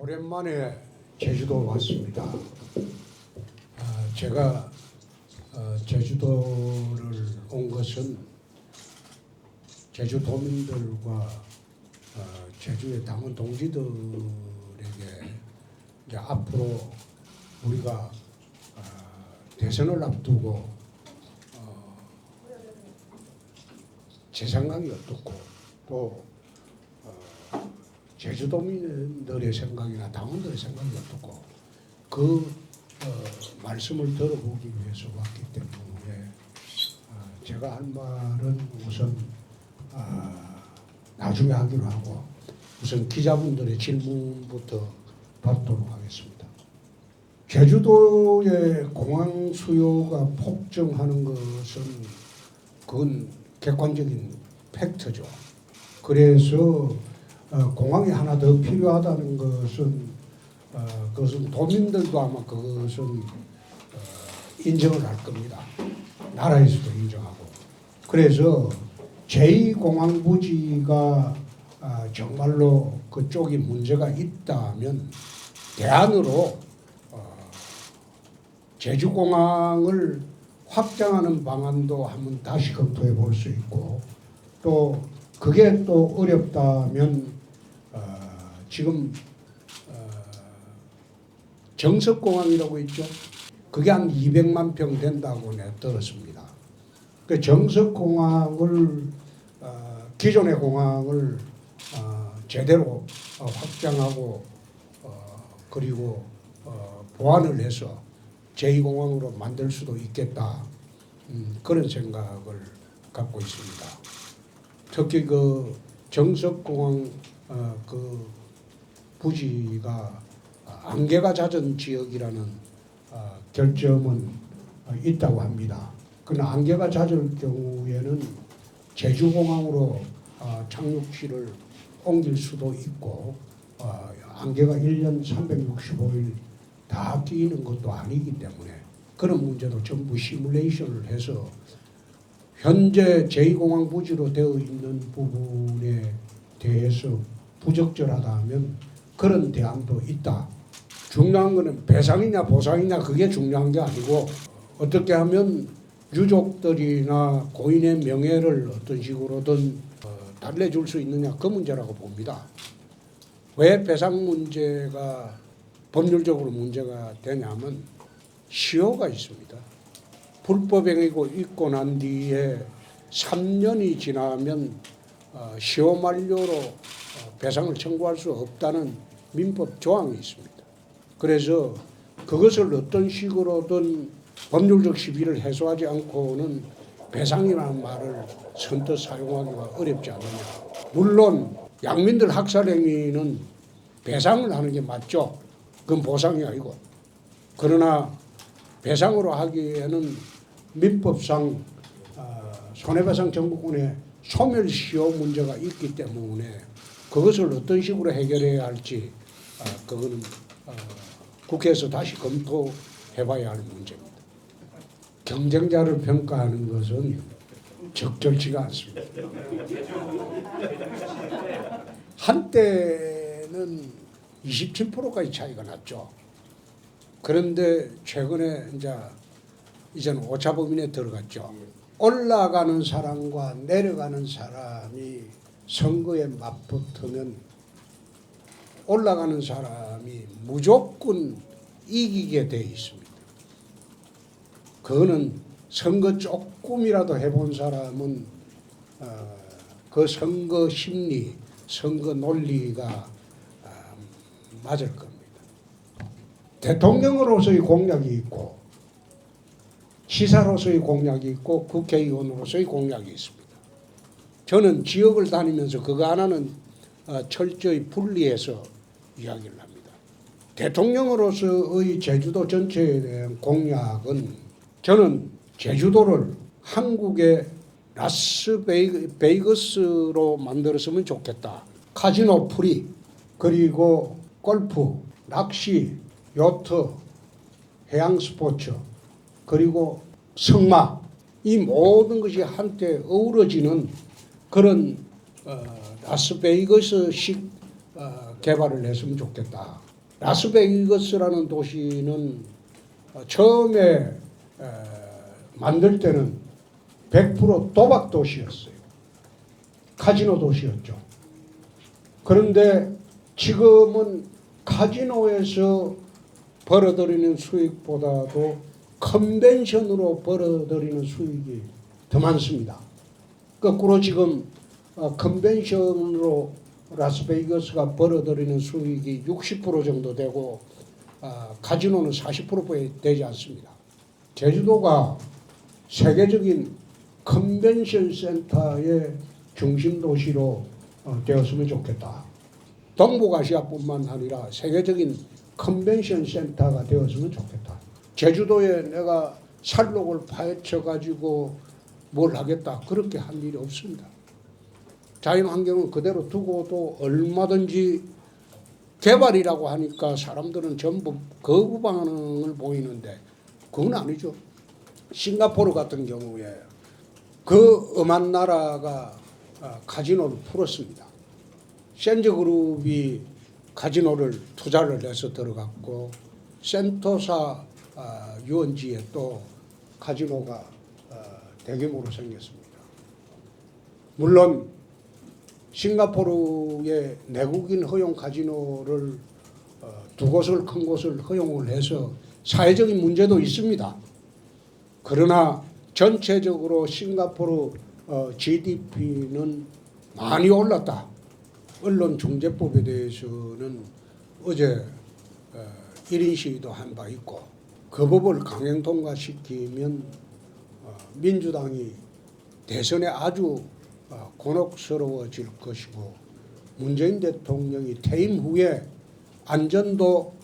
오랜만에 제주도 왔습니다. 제가 제주도를 온 것은 제주도민들과 제주의 당원 동지들에게 이제 앞으로 우리가 대선을 앞두고 제 생각이 어떻고 또 제주도민들의 생각이나 당원들의 생각이 어떻고 그 말씀을 들어보기 위해서 왔기 때문에 제가 할 말은 우선 나중에 하기로 하고 우선 기자분들의 질문부터 받도록 하겠습니다. 제주도의 공항 수요가 폭증하는 것은 그건 객관적인 팩트죠. 그래서 공항이 하나 더 필요하다는 것은 그것은 도민들도 아마 그것은 인정을 할 겁니다. 나라에서도 인정하고. 그래서 제2공항부지가 정말로 그쪽이 문제가 있다면 대안으로 제주공항을 확장하는 방안도 한번 다시 검토해 볼 수 있고 또 그게 또 어렵다면 지금 정석공항이라고 있죠. 그게 한 200만 평 된다고 내가 들었습니다. 그 정석공항을 기존의 공항을 제대로 확장하고 그리고 보완을 해서 제2공항으로 만들 수도 있겠다. 그런 생각을 갖고 있습니다. 특히 그 정석공항 그 부지가 안개가 잦은 지역이라는 결점은 있다고 합니다. 그러나 안개가 잦을 경우에는 제주공항으로 착륙지를 옮길 수도 있고 안개가 1년 365일 다 끼는 것도 아니기 때문에 그런 문제도 전부 시뮬레이션을 해서 현재 제2공항 부지로 되어 있는 부분에 대해서 부적절하다면 그런 대안도 있다. 중요한 것은 배상이냐 보상이냐 그게 중요한 게 아니고 어떻게 하면 유족들이나 고인의 명예를 어떤 식으로든 달래줄 수 있느냐 그 문제라고 봅니다. 왜 배상 문제가 법률적으로 문제가 되냐면 시효가 있습니다. 불법행위고 있고 난 뒤에 3년이 지나면 시효 만료로 배상을 청구할 수 없다는 민법 조항이 있습니다. 그래서 그것을 어떤 식으로든 법률적 시비를 해소하지 않고는 배상이라는 말을 선뜻 사용하기가 어렵지 않느냐. 물론 양민들 학살행위는 배상을 하는 게 맞죠. 그건 보상이 아니고. 그러나 배상으로 하기에는 민법상 손해배상 청구권의 소멸시효 문제가 있기 때문에 그것을 어떤 식으로 해결해야 할지 그거는 국회에서 다시 검토해봐야 할 문제입니다. 경쟁자를 평가하는 것은 적절치가 않습니다. 한때는 27%까지 차이가 났죠. 그런데 최근에 이제는 오차범위에 들어갔죠. 올라가는 사람과 내려가는 사람이 선거에 맞붙으면 올라가는 사람이 무조건 이기게 돼 있습니다. 그거는 선거 조금이라도 해본 사람은 그 선거 심리, 선거 논리가 맞을 겁니다. 대통령으로서의 공약이 있고 시사로서의 공약이 있고 국회의원으로서의 공약이 있습니다. 저는 지역을 다니면서 그거 하나는 철저히 분리해서 이야기를 합니다. 대통령으로서의 제주도 전체에 대한 공약은 저는 제주도를 한국의 라스베이거스로 만들었으면 좋겠다. 카지노 프리, 그리고 골프, 낚시, 요트, 해양 스포츠, 그리고 승마, 이 모든 것이 한때 어우러지는 그런 라스베이거스식 개발을 했으면 좋겠다. 라스베이거스라는 도시는 처음에 만들 때는 100% 도박 도시였어요. 카지노 도시였죠. 그런데 지금은 카지노에서 벌어들이는 수익보다도 컨벤션으로 벌어들이는 수익이 더 많습니다. 거꾸로 지금 컨벤션으로 라스베이거스가 벌어들이는 수익이 60% 정도 되고 카지노는 40%밖에 되지 않습니다. 제주도가 세계적인 컨벤션 센터의 중심 도시로 되었으면 좋겠다. 동북아시아뿐만 아니라 세계적인 컨벤션 센터가 되었으면 좋겠다. 제주도에 내가 살록을 파헤쳐 가지고 뭘 하겠다 그렇게 할 일이 없습니다. 자연환경은 그대로 두고도 얼마든지 개발이라고 하니까 사람들은 전부 거부 반응을 보이는데 그건 아니죠. 싱가포르 같은 경우에 그 엄한 나라가 카지노를 풀었습니다. 센즈그룹이 카지노를 투자를 해서 들어갔고 센토사 유원지에 또 카지노가 대규모로 생겼습니다. 물론 싱가포르의 내국인 허용 카지노를 두 곳을 큰 곳을 허용을 해서 사회적인 문제도 있습니다. 그러나 전체적으로 싱가포르 GDP는 많이 올랐다. 언론중재법에 대해서는 어제 1인 시위도 한 바 있고 그 법을 강행 통과시키면 민주당이 대선에 아주 곤혹스러워질 것이고 문재인 대통령이 퇴임 후에 안전도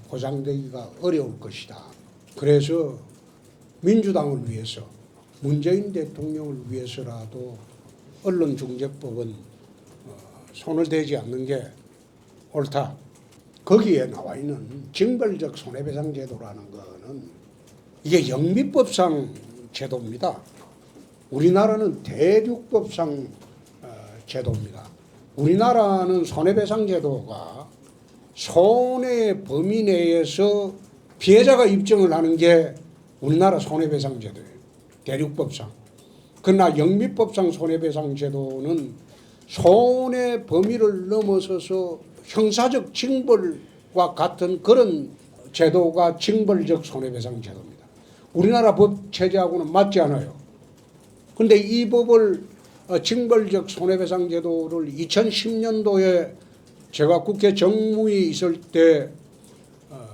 보장되기가 어려울 것이다. 그래서 민주당을 위해서 문재인 대통령을 위해서라도 언론중재법은 손을 대지 않는 게 옳다. 거기에 나와 있는 징벌적 손해배상 제도라는 거는 이게 영미법상 제도입니다. 우리나라는 대륙법상 제도입니다. 우리나라는 손해배상 제도가 손해의 범위 내에서 피해자가 입증을 하는 게 우리나라 손해배상 제도예요. 대륙법상. 그러나 영미법상 손해배상 제도는 손해 범위를 넘어서서 형사적 징벌과 같은 그런 제도가 징벌적 손해배상 제도입니다. 우리나라 법 체제하고는 맞지 않아요. 그런데 이 법을 징벌적 손해배상 제도를 2010년도에 제가 국회 정무위에 있을 때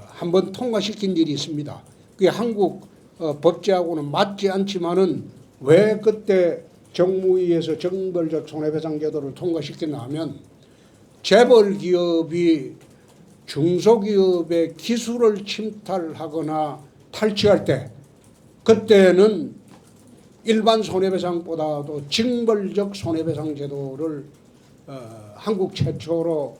한번 통과시킨 일이 있습니다. 그게 한국 법제하고는 맞지 않지만은 왜 그때 정무위에서 징벌적 손해배상 제도를 통과시켰나 하면 재벌 기업이 중소기업의 기술을 침탈하거나 탈취할 때 그때는 일반 손해배상보다도 징벌적 손해배상 제도를 한국 최초로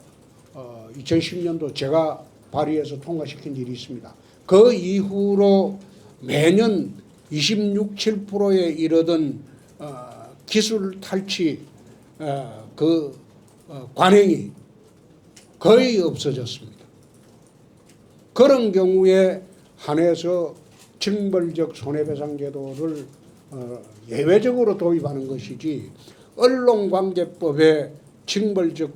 2010년도 제가 발의해서 통과시킨 일이 있습니다. 그 이후로 매년 26, 7%에 이르던 기술 탈취 관행이 거의 없어졌습니다. 그런 경우에 한해서 징벌적 손해배상 제도를 예외적으로 도입하는 것이지 언론관계법에 징벌적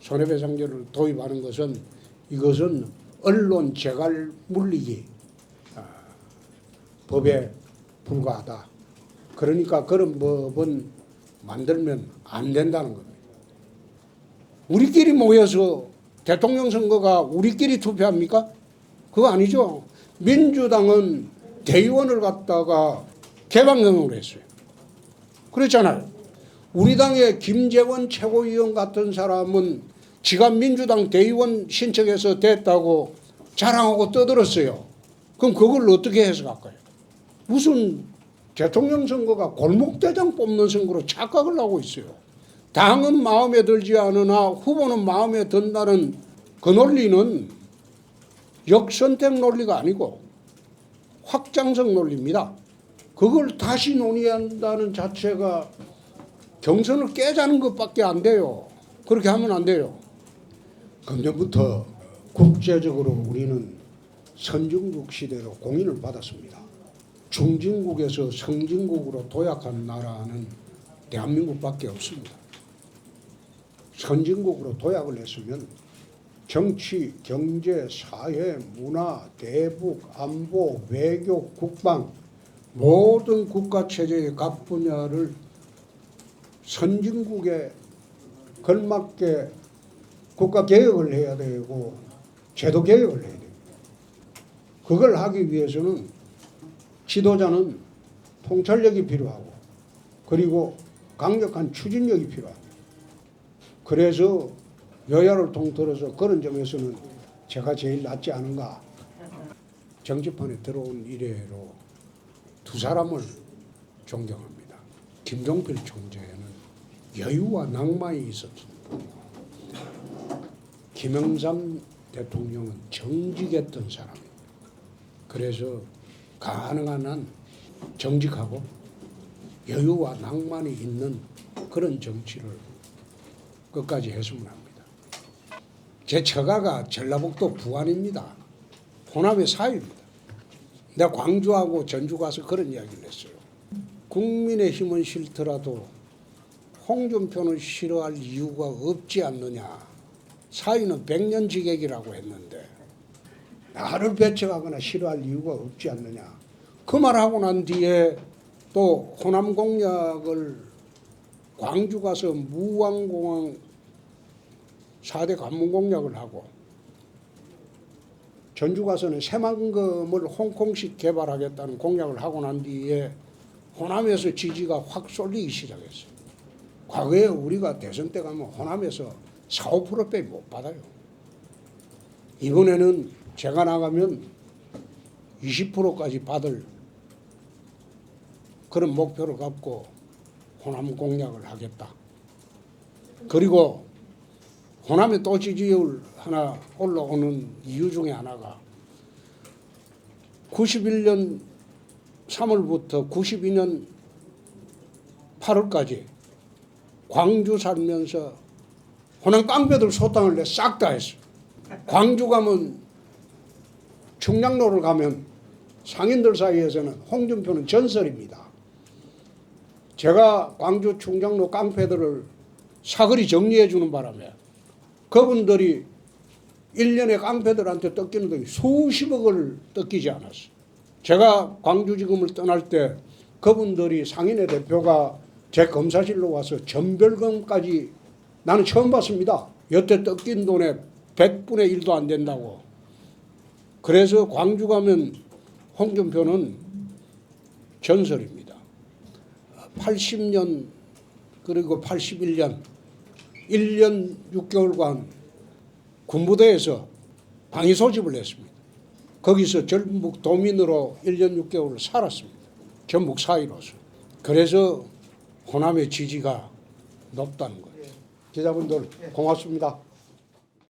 손해배상제를 도입하는 것은 이것은 언론 재갈 물리기 법에 불과하다. 그러니까 그런 법은 만들면 안 된다는 겁니다. 우리끼리 모여서 대통령 선거가 우리끼리 투표합니까? 그거 아니죠. 민주당은 대의원을 갖다가 개방경으로 했어요. 그렇잖아요. 우리 당의 김재원 최고위원 같은 사람은 지가 민주당 대의원 신청해서 됐다고 자랑하고 떠들었어요. 그럼 그걸 어떻게 해석할까요? 무슨 대통령 선거가 골목대장 뽑는 선거로 착각을 하고 있어요. 당은 마음에 들지 않으나 후보는 마음에 든다는 그 논리는 역선택 논리가 아니고 확장성 논리입니다. 그걸 다시 논의한다는 자체가 경선을 깨자는 것밖에 안 돼요. 그렇게 하면 안 돼요. 금년부터 국제적으로 우리는 선진국 시대로 공인을 받았습니다. 중진국에서 성진국으로 도약한 나라는 대한민국밖에 없습니다. 선진국으로 도약을 했으면 정치, 경제, 사회, 문화, 대북, 안보, 외교, 국방 모든 국가체제의 각 분야를 선진국에 걸맞게 국가개혁을 해야 되고 제도개혁을 해야 됩니다. 그걸 하기 위해서는 지도자는 통찰력이 필요하고 그리고 강력한 추진력이 필요합니다. 그래서 여야를 통틀어서 그런 점에서는 제가 제일 낫지 않은가. 정치판에 들어온 이래로 두 사람을 존경합니다. 김종필 총재는 여유와 낭만이 있었습니다. 김영삼 대통령은 정직했던 사람입니다. 그래서 가능한 한 정직하고 여유와 낭만이 있는 그런 정치를 끝까지 했으면 합니다. 제 처가가 전라북도 부안입니다. 호남의 사유입니다. 내가 광주하고 전주 가서 그런 이야기를 했어요. 국민의힘은 싫더라도 홍준표는 싫어할 이유가 없지 않느냐. 사유는 백년지객이라고 했는데 나를 배척하거나 싫어할 이유가 없지 않느냐. 그 말하고 난 뒤에 또 호남 공약을 광주 가서 무왕공항 4대 관문 공약을 하고 전주 가서는 새만금을 홍콩식 개발하겠다는 공약을 하고 난 뒤에 호남에서 지지가 확 쏠리기 시작했어요. 과거에 우리가 대선 때 가면 호남에서 4, 5%밖에 못 받아요. 이번에는 제가 나가면 20%까지 받을 그런 목표를 갖고 호남 공약을 하겠다. 그리고 호남의 또 지지율 하나 올라오는 이유 중에 하나가 91년 3월부터 92년 8월까지 광주 살면서 호남 깡패들 소탕을 내 싹 다 했어요. 광주 가면 충량로를 가면 상인들 사이에서는 홍준표는 전설입니다. 제가 광주 충장로 깡패들을 사거리 정리해 주는 바람에 그분들이 1년에 깡패들한테 뜯기는 돈이 수십억을 뜯기지 않았어요. 제가 광주지검을 떠날 때 그분들이 상인의 대표가 제 검사실로 와서 전별금까지 나는 처음 봤습니다. 여태 뜯긴 돈의 100분의 1도 안 된다고. 그래서 광주 가면 홍준표는 전설입니다. 80년 그리고 81년 1년 6개월간 군부대에서 방위 소집을 했습니다. 거기서 전북 도민으로 1년 6개월을 살았습니다. 전북 사위로서. 그래서 호남의 지지가 높다는 거예요. 기자분들 고맙습니다.